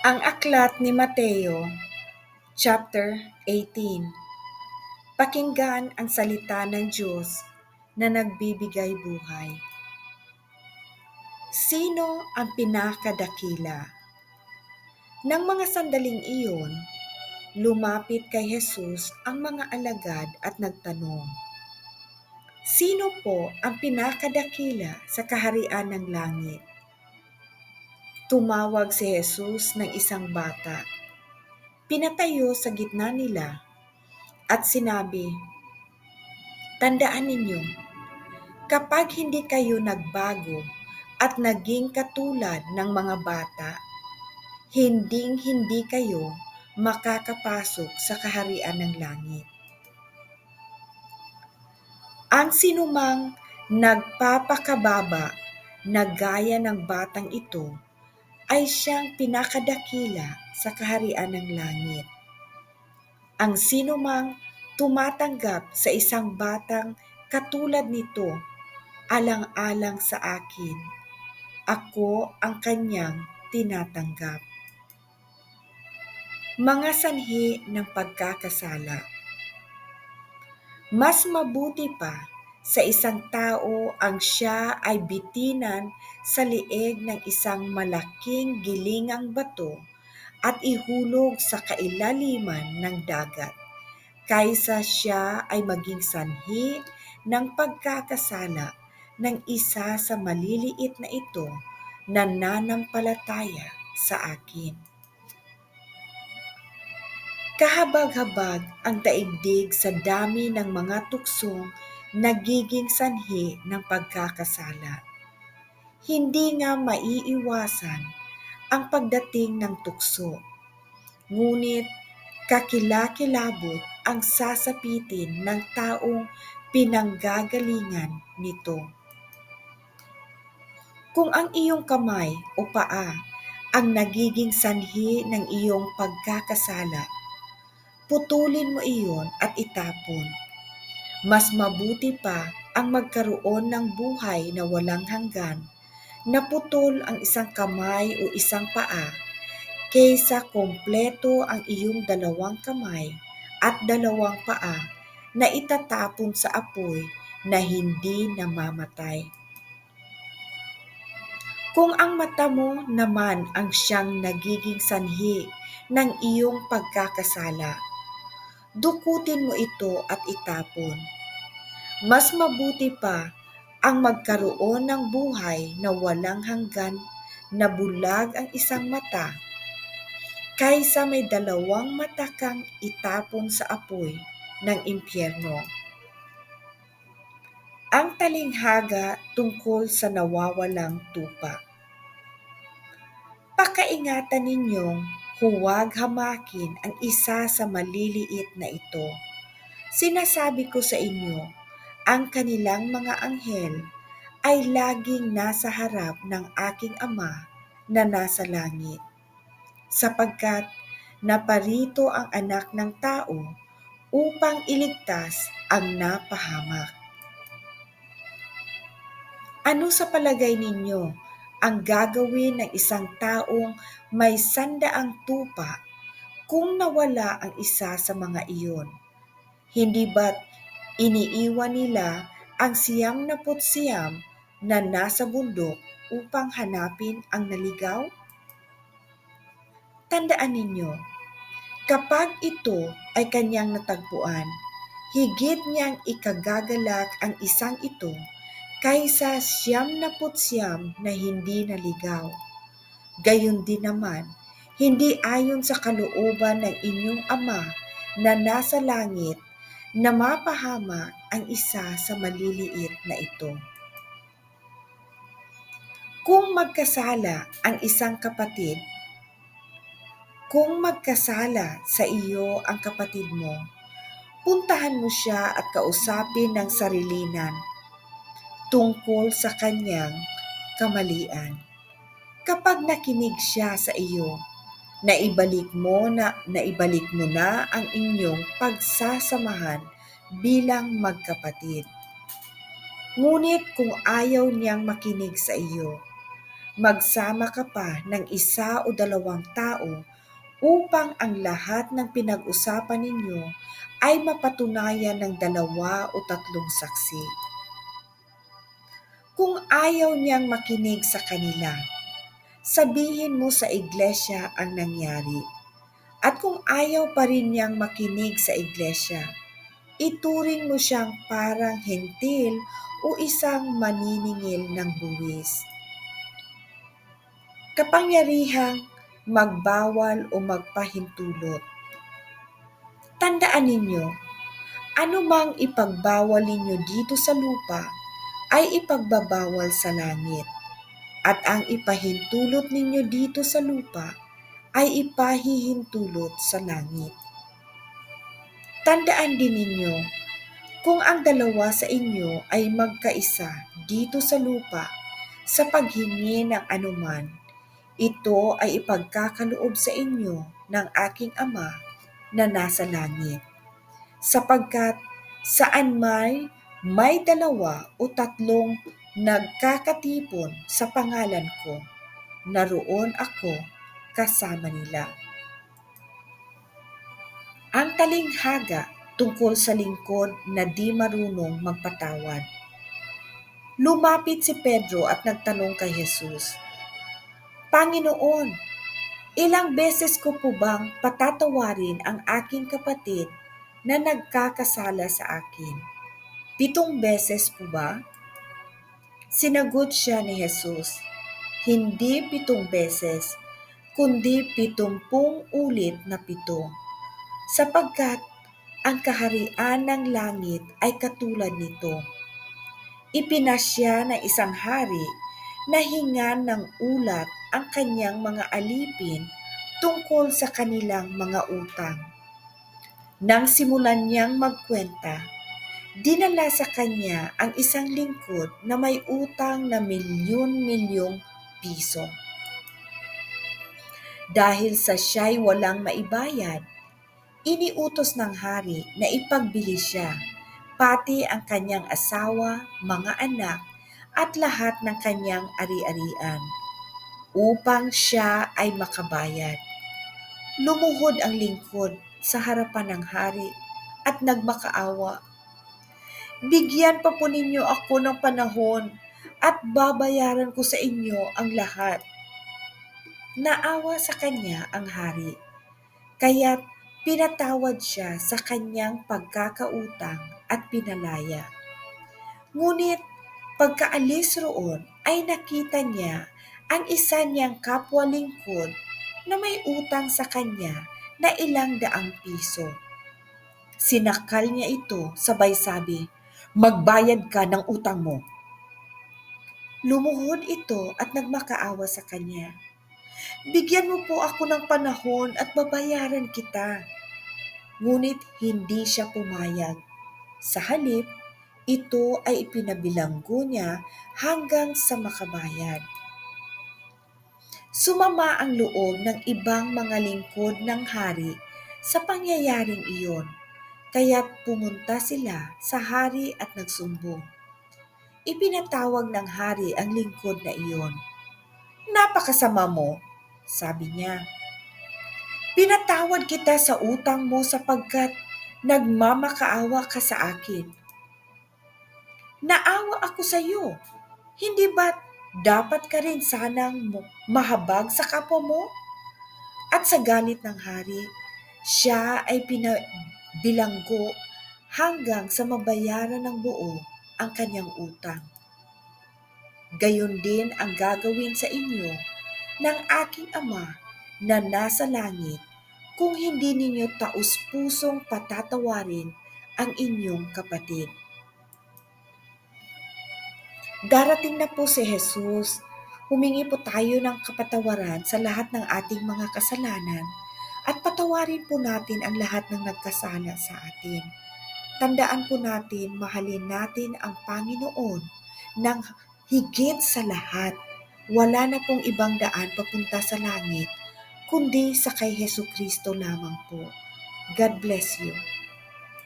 Ang aklat ni Mateo, chapter 18. Pakinggan ang salita ng Diyos na nagbibigay buhay. Sino ang pinakadakila? Nang mga sandaling iyon, lumapit kay Jesus ang mga alagad at nagtanong, "Sino po ang pinakadakila sa kaharian ng langit?" Tumawag si Jesus ng isang bata. Pinatayo sa gitna nila at sinabi, "Tandaan ninyo, kapag hindi kayo nagbago at naging katulad ng mga bata, hinding-hindi kayo makakapasok sa kaharian ng langit. Ang sinumang nagpapakababa na gaya ng batang ito ay siyang pinakadakila sa kaharian ng langit. Ang sinumang tumatanggap sa isang batang katulad nito alang-alang sa akin, ako ang kanyang tinatanggap." Mga sanhi ng pagkakasala. Mas mabuti pa sa isang tao ang siya ay bitinan sa lieg ng isang malaking gilingang bato at ihulog sa kailaliman ng dagat, kaysa siya ay maging sanhi ng pagkakasala ng isa sa maliliit na ito na nananampalataya sa akin. Kahabag-habag ang daigdig sa dami ng mga tuksong nagiging sanhi ng pagkakasala. Hindi nga maiiwasan ang pagdating ng tukso, ngunit kakilakilabot ang sasapitin ng taong pinanggagalingan nito. Kung ang iyong kamay o paa ang nagiging sanhi ng iyong pagkakasala, putulin mo iyon at itapon. Mas mabuti pa ang magkaroon ng buhay na walang hanggan na putol ang isang kamay o isang paa kaysa kompleto ang iyong dalawang kamay at dalawang paa na itatapon sa apoy na hindi namamatay. Kung ang mata mo naman ang siyang nagiging sanhi ng iyong pagkakasala, dukutin mo ito at itapon. Mas mabuti pa ang magkaroon ng buhay na walang hanggan na bulag ang isang mata kaysa may dalawang mata kang itapon sa apoy ng impyerno. Ang talinghaga tungkol sa nawawalang tupa. Pakaingatan ninyong huwag hamakin ang isa sa maliliit na ito. Sinasabi ko sa inyo, ang kanilang mga anghel ay laging nasa harap ng aking Ama na nasa langit, sapagkat naparito ang Anak ng Tao upang iligtas ang napahamak. Ano sa palagay ninyo ang gagawin ng isang taong may 100 tupa kung nawala ang isa sa mga iyon? Hindi ba't iniiwan nila ang 99 na nasa bundok upang hanapin ang naligaw? Tandaan ninyo, kapag ito ay kanyang natagpuan, higit niyang ikagagalak ang isang ito kaysa 99 na hindi naligaw. Gayon din naman, hindi ayon sa kalooban ng inyong Ama na nasa langit na mapahamak ang isa sa maliliit na ito. Kung magkasala sa iyo ang kapatid mo, puntahan mo siya at kausapin ng sarilinan tungkol sa kanyang kamalian. Kapag nakinig siya sa iyo, naibalik mo na ang inyong pagsasamahan bilang magkapatid. Ngunit kung ayaw niyang makinig sa iyo, Magsama ka pa ng isa o dalawang tao upang ang lahat ng pinag-usapan ninyo ay mapatunayan ng dalawa o tatlong saksi. Kung ayaw niyang makinig sa kanila, sabihin mo sa iglesia ang nangyari. At kung ayaw pa rin niyang makinig sa iglesia, ituring mo siyang parang hentil o isang maniningil ng buwis. Kapangyarihang magbawal o magpahintulot. Tandaan ninyo, anumang ipagbawal ninyo dito sa lupa ay ipagbabawal sa langit. At ang ipahintulot ninyo dito sa lupa ay ipahihintulot sa langit. Tandaan din ninyo, kung ang dalawa sa inyo ay magkaisa dito sa lupa sa paghingi ng anuman, ito ay ipagkakaloob sa inyo ng aking Ama na nasa langit. Sapagkat saan may dalawa o tatlong nagkakatipon sa pangalan ko, naroon ako kasama nila. Ang talinghaga tungkol sa lingkod na di marunong magpatawad. Lumapit si Pedro at nagtanong kay Jesus, Panginoon, ilang beses ko po bang patatawarin ang aking kapatid na nagkakasala sa akin? 7 beses po ba? Sinagot siya ni Jesus, hindi 7 beses, kundi 70 ulit na 7. Sapagkat ang kaharian ng langit ay katulad nito. Ipinasya ng isang hari na hingan ng ulat ang kanyang mga alipin tungkol sa kanilang mga utang. Nang simulan niyang magkwenta, dinala sa kanya ang isang lingkod na may utang na milyon-milyong piso. Dahil sa siya'y walang maibayad, iniutos ng hari na ipagbili siya, pati ang kanyang asawa, mga anak, at lahat ng kanyang ari-arian, upang siya ay makabayad. Lumuhod ang lingkod sa harapan ng hari at nagmakaawa. Bigyan pa po ninyo ako ng panahon at babayaran ko sa inyo ang lahat. Naawa sa kanya ang hari, kaya't pinatawad siya sa kanyang pagkakautang at pinalaya. Ngunit pagkaalis roon ay nakita niya ang isa niyang kapwa lingkod na may utang sa kanya na ilang daang piso. Sinakal niya ito sabay sabi, magbayad ka ng utang mo. Lumuhod ito at nagmakaawa sa kanya. Bigyan mo po ako ng panahon at babayaran kita. Ngunit hindi siya pumayag. Sa halip, ito ay ipinabilanggo niya hanggang sa makabayad. Sumama ang loob ng ibang mga lingkod ng hari sa pangyayaring iyon, kaya't pumunta sila sa hari at nagsumbong. Ipinatawag ng hari ang lingkod na iyon. Napakasama mo, sabi niya. Pinatawad kita sa utang mo sapagkat nagmamakaawa ka sa akin. Naawa ako sa iyo. Hindi ba dapat ka rin sanang mahabag sa kapwa mo? At sa galit ng hari, siya ay pinabilanggo hanggang sa mabayaran ng buo ang kanyang utang. Gayon din ang gagawin sa inyo ng aking Ama na nasa langit kung hindi ninyo taus-pusong patatawarin ang inyong kapatid. Darating na po si Jesus. Humingi po tayo ng kapatawaran sa lahat ng ating mga kasalanan at patawarin po natin ang lahat ng nagkasala sa atin. Tandaan po natin, mahalin natin ang Panginoon ng higit sa lahat. Wala na pong ibang daan papunta sa langit, kundi sa kay Jesucristo lamang po. God bless you.